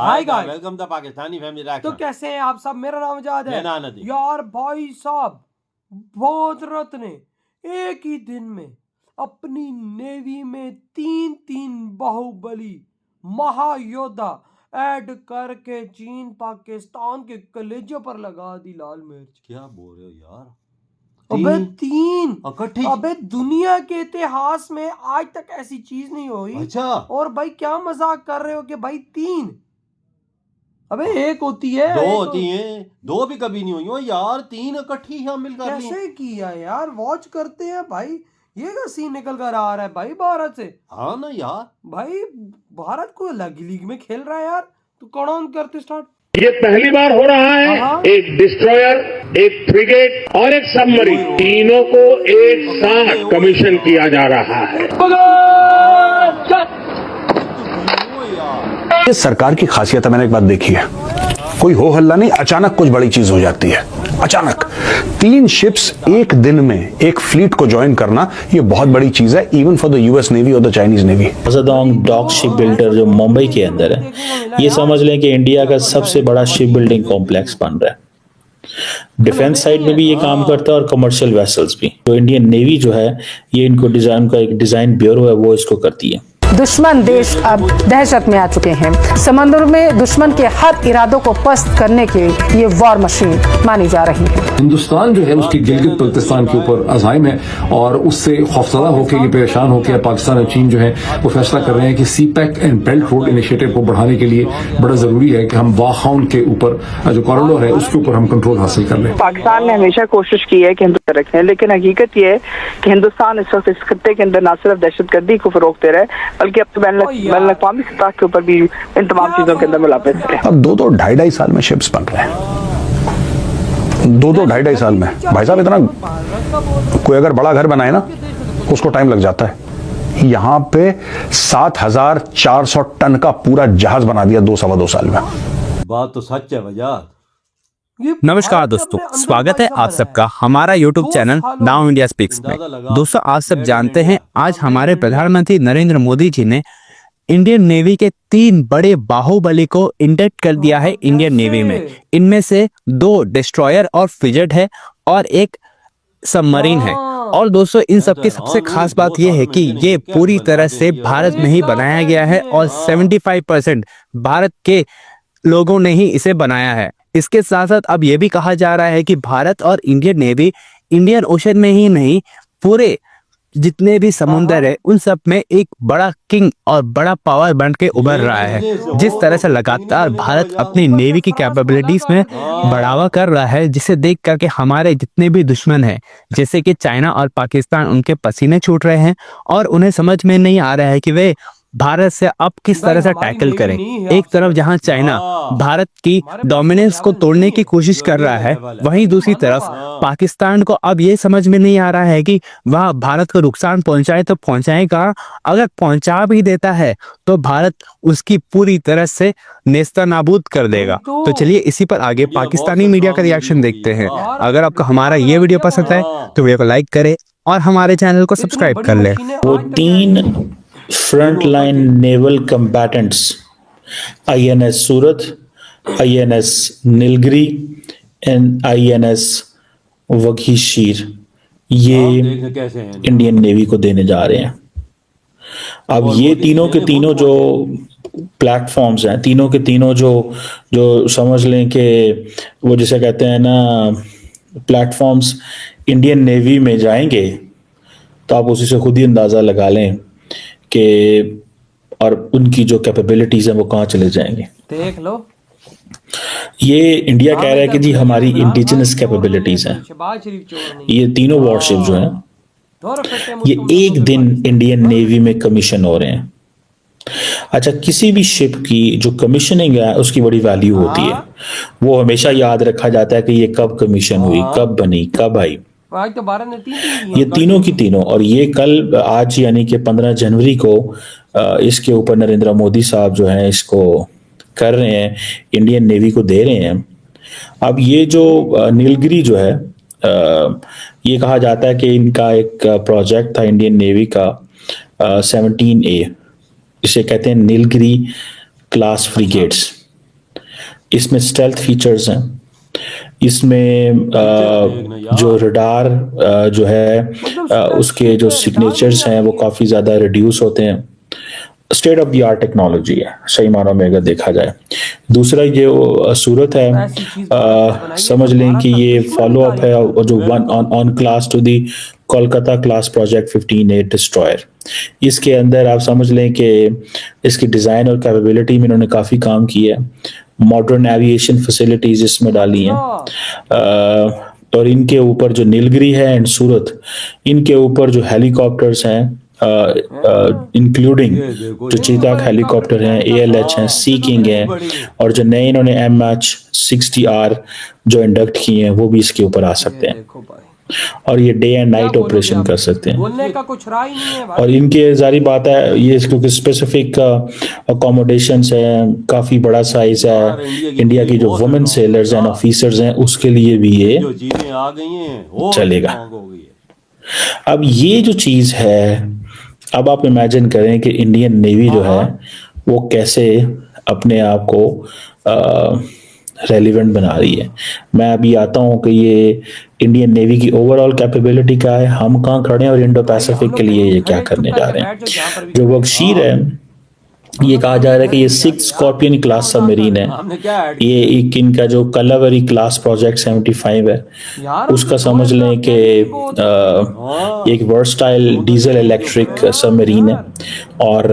Hi guys, welcome the Pakistani family reaction. तो कैसे हैं आप सब। मेरा नाम आजाद है मेरा नदीम। यार भाई साहब, बहुत रत्न ने एक ही दिन में अपनी नेवी में तीन बाहुबली महायोद्धा ऐड करके चीन पाकिस्तान के कलेजे पर लगा दी लाल मिर्च। क्या बोल रहे हो यार? अबे तीन इकट्ठी? अबे दुनिया के इतिहास में आज तक ऐसी चीज नहीं हुई। अच्छा। और भाई क्या मजाक कर रहे हो कि भाई तीन? अबे एक होती है, दो होती हैं, दो भी कभी नहीं हुई हो यार, तीन इकट्ठी शामिल कर ली। कैसे किया यार? वॉच करते हैं भाई, ये का सीन निकल कर आ रहा है भाई भारत से। हाँ ना यार, भाई भारत को अलग लीग में खेल रहा है यार। तो कौन करते स्टार्ट? ये पहली बार हो रहा है। एक डिस्ट्रॉयर, एक फ्रिगेट और एक सबमरीन, तीनों को एक साथ कमीशन किया जा रहा है। ये सरकार की खासियत है। मैंने एक बात देखी है, कोई हो हल्ला नहीं, अचानक कुछ बड़ी चीज हो जाती है। अचानक 3 शिप्स एक दिन में एक फ्लीट को ज्वाइन करना, ये बहुत बड़ी चीज है, even for the US navy और द चाइनीज नेवी। जदोंग डॉक शिप बिल्डर जो मुंबई के अंदर है, ये समझ लें कि इंडिया का सबसे बड़ा शिप बिल्डिंग कॉम्प्लेक्स बन रहा है। डिफेंस साइड में भी ये काम करता है और कमर्शियल वेसल्स भी। तो इंडियन नेवी जो है, ये इनको डिजाइन का एक डिजाइन ब्यूरो है, वो इसको करती है। दुश्मन देश अब दहशत में आ चुके हैं। समंदर में दुश्मन के हर इरादों को पस्त करने के ये वॉर मशीन मानी जा रही है। हिंदुस्तान जो है उसकी गिलगित बल्तिस्तान के ऊपर अज़ाइम है और उससे खौफजदा होकर ये परेशान होकर पाकिस्तान और चीन जो है वो फैसला कर रहे हैं कि CPEC and belt road initiative को बढ़ाने के लिए बड़ा जरूरी है कि हम वाखाउन के ऊपर जो कॉरिडोर है उसके ऊपर हम कंट्रोल हासिल कर लें। पाकिस्तान ने हमेशा कोशिश की है कि हिंदुस्तान रखें, लेकिन हकीकत ये है कि हिंदुस्तान इस वक्त इस खत्ते के अंदर न सिर्फ दहशतगर्दी को फरोग दे रहा है, बल्कि अब बैनुल-अक़वामी सतह के ऊपर भी इन तमाम चीजों के अंदर मुलाकात है। अब 2-2, 2.5 साल में शिप्स बन रहे हैं। 2-2, 2.5 साल में भाई साहब, इतना कोई अगर बड़ा घर बनाए ना उसको टाइम लग जाता है। यहाँ पे 7,400 टन का पूरा जहाज बना दिया 2-2.25 साल में। बात तो सच है वजाद। नमस्कार दोस्तों, स्वागत है आप सबका हमारा YouTube channel now India speaks में। दोस्तों, आप सब जानते हैं आज हमारे प्रधानमंत्री नरेंद्र मोदी जी ने इंडियन नेवी के 3 बड़े बाहुबली को इंडक्ट कर दिया है इंडियन नेवी में। इनमें से 2 डिस्ट्रॉयर और फ्रिगेट है और एक सबमरीन है। और दोस्तों, इन सब की सबसे खास बात यह है कि ये पूरी तरह से भारत में ही बनाया गया है और 75% भारत के लोगों ने ही इसे बनाया है। इसके साथ साथ अब यह भी कहा जा रहा है कि भारत और इंडियन नेवी इंडियन ओशन में ही नहीं, पूरे जितने भी समुद्र है उन सब में एक बड़ा किंग और बड़ा पावर बन के उभर रहा है। जिस तरह से लगातार भारत अपनी नेवी की कैपेबिलिटीज में बढ़ावा कर रहा है, जिसे देख करके हमारे जितने भी दुश्मन हैं जैसे कि चाइना और पाकिस्तान, उनके पसीने छूट रहे हैं और उन्हें समझ में नहीं आ रहा है कि वे भारत से अब किस तरह से टैकल करें। एक तरफ जहां चाइना भारत की डोमिनेंस को तोड़ने की कोशिश कर रहा है, वहीं दूसरी तरफ पाकिस्तान को अब ये समझ में नहीं आ रहा है कि वह भारत को नुकसान पहुंचाए तो पहुंचाएगा, अगर पहुंचा भी देता है तो भारत उसकी पूरी तरह से नेस्तनाबूद कर देगा। तो चलिए इसी पर आगे पाकिस्तानी मीडिया का रिएक्शन देखते हैं। अगर आपको हमारा ये वीडियो पसंद है तो वीडियो को लाइक करें और हमारे चैनल को सब्सक्राइब कर ले। वो 3 front line naval combatants, INS Surat, INS Nilgiri and INS Vaghsheer, ये इंडियन नेवी को देने जा रहे हैं। अब ये तीनों के तीनों जो प्लेटफॉर्म्स हैं, तीनों के तीनों जो समझ लें कि वो जिसे कहते हैं ना प्लेटफॉर्म्स इंडियन नेवी में जाएंगे, तो आप उसी से खुद ही अंदाजा लगा लें कि और उनकी जो कैपेबिलिटीज हैं वो कहाँ चले जाएंगे। देख लो, ये इंडिया कह रहा है कि जी हमारी इंडिजिनस कैपेबिलिटीज हैं। ये तीनों वॉरशिप जो हैं ये एक दिन इंडियन नेवी में कमीशन हो रहे हैं। अच्छा, किसी भी शिप की जो कमीशनिंग है उसकी बड़ी वैल्यू होती है। वो हमेशा याद रखा जाता है कि ये कब कमीशन हुई, कब बनी, कब आई। तो ये तीनों की तीनों, और ये कल आज यानी कि 15 जनवरी को इसके ऊपर नरेंद्र मोदी साहब जो हैं इसको कर रहे हैं, इंडियन नेवी को दे रहे हैं। अब ये जो नीलगिरी जो है, ये कहा जाता है कि इनका एक प्रोजेक्ट था इंडियन नेवी का 17A, इसे कहते हैं नीलगिरी क्लास फ्रिगेट्स। इसमें स्टेल्थ फीचर्स हैं, इसमें जो रडार जो है उसके जो सिग्नेचर्स हैं वो काफ़ी ज़्यादा रिड्यूस होते हैं। State of the art technology है सही मानों में अगर देखा जाए। दूसरा ये सूरत है, समझ लें कि ये फॉलो अप है जो one on class to the Kolkata class project 15A destroyer. इसके अंदर आप समझ लें कि इसकी डिज़ाइन और कैपेबिलिटी में इन्होंने काफ़ी काम किया है, मॉडर्न एविएशन फैसिलिटीज इसमें डाली हैं, और इनके ऊपर जो नीलगिरी है एंड सूरत, इनके ऊपर जो हेलीकॉप्टर्स हैं इंक्लूडिंग जो चीताक हेलीकॉप्टर हैं, ALH हैं, सी किंग हैं, और जो नए इन्होंने MH-60R जो इंडक्ट किए हैं वो भी इसके ऊपर आ सकते हैं, और ये डे एंड नाइट ऑपरेशन कर सकते हैं। बोलने का कुछ राय नहीं है भाई। और इनके जारी बात है ये क्योंकि स्पेसिफिक अकोमोडेशंस हैं, काफी बड़ा साइज है, इंडिया की जो वुमेन सेलर्स एंड ऑफिसर्स हैं उसके लिए भी ये जो चीजें आ गई हैं वो चलेगा। हो गई है। अब ये जो चीज है, अब आप इमेजिन करें कि इंडियन नेवी जो है वो कैसे अपने आप को रेलिवेंट बना रही है। मैं अभी आता हूँ कि ये इंडियन नेवी की ओवरऑल कैपेबिलिटी क्या है, हम कहाँ खड़े हैं और इंडो पैसिफिक के लिए ये क्या करने जा रहे हैं। जो वर्कशीट है ये कहा जा रहा है कि ये 6 स्कॉर्पियन क्लास सबमरीन है, ये एक इनका जो कलावरी क्लास प्रोजेक्ट 75 है उसका समझ लें कि एक वर्सटाइल डीजल इलेक्ट्रिक सबमरीन है, और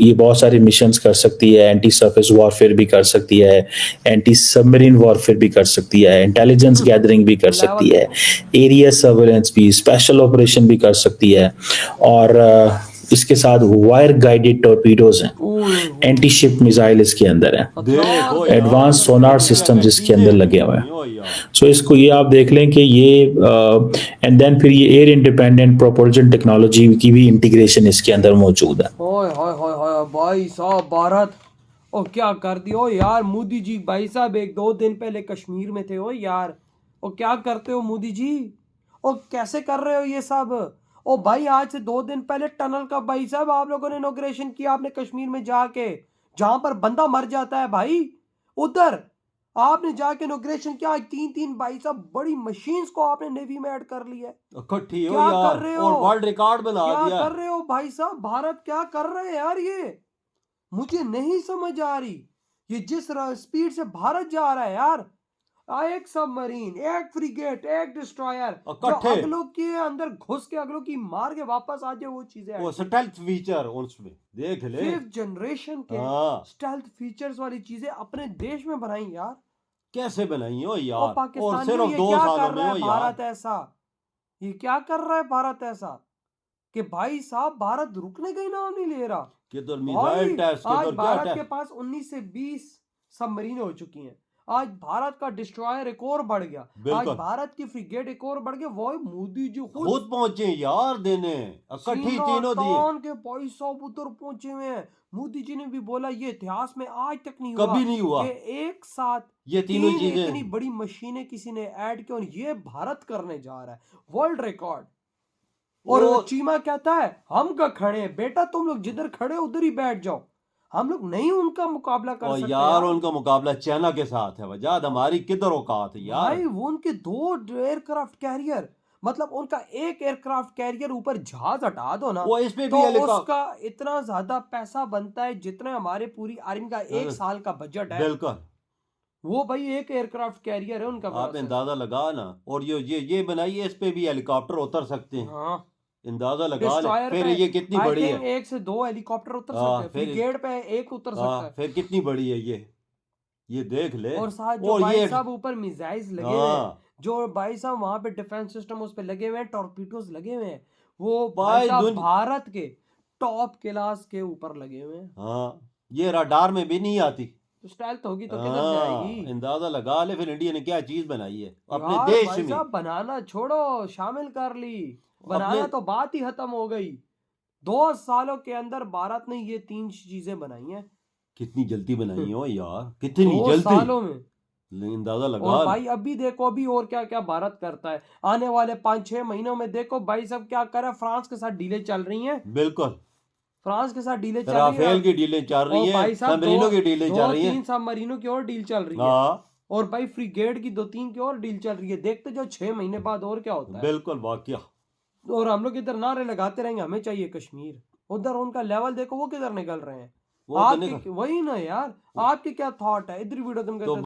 ये बहुत सारे मिशंस कर सकती है, एंटी सरफेस वॉरफेयर भी कर सकती है, एंटी सबमरीन वॉरफेयर भी कर सकती है, इंटेलिजेंस गैदरिंग भी कर सकती है, एरिया सर्वेलेंस भी, स्पेशल ऑपरेशन भी कर सकती है, और इसके साथ वायर गाइडेड टॉर्पीडोज हैं, एंटी शिप मिसाइल इसके अंदर है, एडवांस सोनार सिस्टम्स इसके अंदर लगे हुए हैं। सो इसको ये आप देख लें कि ये एंड देन फिर ये एयर इंडिपेंडेंट प्रोपल्शन टेक्नोलॉजी की भी इंटीग्रेशन इसके अंदर मौजूद है। ओए होए होए होए भाई साहब, भारत ओ क्या कर दियो यार मोदी जी। भाई साहब 1-2 दिन पहले कश्मीर में थे। ओ यार ओ क्या करते हो मोदी जी, ओ कैसे कर रहे हो ये सब। ओ भाई आज से 2 दिन पहले टनल का भाई साहब आप लोगों ने इनॉग्रेशन किया आपने कश्मीर में जाके, जहां पर बंदा मर जाता है भाई, उधर आपने जाके इनॉग्रेशन किया। 3-3 भाई साहब बड़ी मशीन्स को आपने नेवी में ऐड कर लिया है। इकट्ठी हो क्या यार, कर रहे हो, और वर्ल्ड रिकॉर्ड बना क्या दिया। कर रहे हो भाई साहब, भारत क्या कर रहे हैं यार, ये मुझे नहीं समझ आ रही। ये जिस स्पीड से भारत जा रहा है यार, एक सबमरीन, एक फ्रिगेट, एक डिस्ट्रॉयर, जो अगलों के अंदर घुस के अगलों की मार के वापस आ जाए, वो चीजें वो स्टेल्थ फीचर उसमें देख ले, 5th जनरेशन के स्टेल्थ फीचर्स वाली चीजें अपने देश में बनाई यार। कैसे बनाई हो यार, और पाकिस्तान सिर्फ में ये 2 क्या सालों कर में रहा हो है यार। भारत ऐसा, ये क्या कर रहा है भारत ऐसा कि भाई साहब भारत रुकने का ही नाम नहीं ले रहा। किधर मिसाइल टेस्ट, आज किधर क्या भारत टेस्ट। के पास 19 से 20 सबमरीन हो चुकी हैं। आज भारत का डिस्ट्रॉयर एक और बढ़ गया, आज भारत की फ्रिगेट एक और बढ़ गया। वो मोदी जी खुद पहुंचे यार देने, इकट्ठी तीनों दिए के भाई साहब उधर पहुंचे हुए हैं। मोदी जी ने भी बोला ये इतिहास में आज तक नहीं हुआ, कभी नहीं हुआ कि एक साथ ये तीनों चीजें, इतनी बड़ी मशीनें किसी ने ऐड की, और ये भारत करने जा रहा है वर्ल्ड रिकॉर्ड। और चीमा कहता है हम का खड़े हैं, बेटा तुम लोग जिधर खड़े उधर ही बैठ जाओ, हम लोग नहीं उनका मुकाबला कर सकते यार। उनका मुकाबला चाइना के साथ है, वजह हमारी किधर औकात है यार। भाई वो उनके 2 एयरक्राफ्ट कैरियर, मतलब उनका एक एयरक्राफ्ट कैरियर ऊपर जहाज हटा दो ना, वो इस पे तो भी उसका इतना ज्यादा पैसा बनता है जितना हमारे पूरी आर्मी का 1 साल का बजट है। बिल्कुल, वो भाई एक एयरक्राफ्ट कैरियर है उनका। आप अंदाजा लगा ना। और ये बनाइए, इस पे भी हेलीकॉप्टर उतर सकते हैं। हाँ अंदाजा लगा ले, फिर ये कितनी बड़ी है। 1 से 2 हेलीकॉप्टर उतर सकते हैं, फ्रिगेट पे 1 उतर सकता है। फिर कितनी बड़ी है ये देख ले। और साथ जो भाई साहब ऊपर मिसाइल्स लगे हुए हैं, जो भाई साहब वहां पे डिफेंस सिस्टम उस पे लगे हुए हैं, टॉर्पीडोज लगे हुए हैं, वो भाई साहब भारत के टॉप क्लास के ऊपर लगे हुए हैं। हाँ, ये रडार में भी नहीं आती, तो स्टाइल तो होगी तो किधर से आएगी। अंदाजा लगा ले फिर इंडिया ने क्या चीज बनाई है अपने देश में। बनाना छोड़ो, शामिल कर ली, बनाना तो बात ही खत्म हो गई। 2 सालों के अंदर भारत ने ये 3 चीजें बनाई हैं। कितनी जल्दी बनाई हो यार, कितनी जल्दी 2 सालों में, अंदाजा लगा। और भाई अभी देखो अभी और क्या क्या भारत करता है। आने वाले 5-6 महीनों में देखो भाई सब क्या कर रहा है। फ्रांस के साथ डीले चल रही हैं। बिल्कुल, फ्रांस के साथ डीलें चल रही राफेल हैं की डीलें चल और रही भाई हैं, साहब सबमरीनों की डीलें चल रही 2-3 हैं। सबमरीनों की और डील चल रही है हाँ और भाई फ्रिगेट की 2-3 की और डील चल रही है। देखते जो 6 महीने बाद और क्या होता है। बिल्कुल वाकया। और हम लोग इधर नारे लगाते रहेंगे हमें चाहिए कश्मीर, उधर उनका लेवल देखो वो किधर निकल रहे हैं। वो तो आपके वही ना यार, आपके क्या थॉट है इधर वीडियो तुम कहते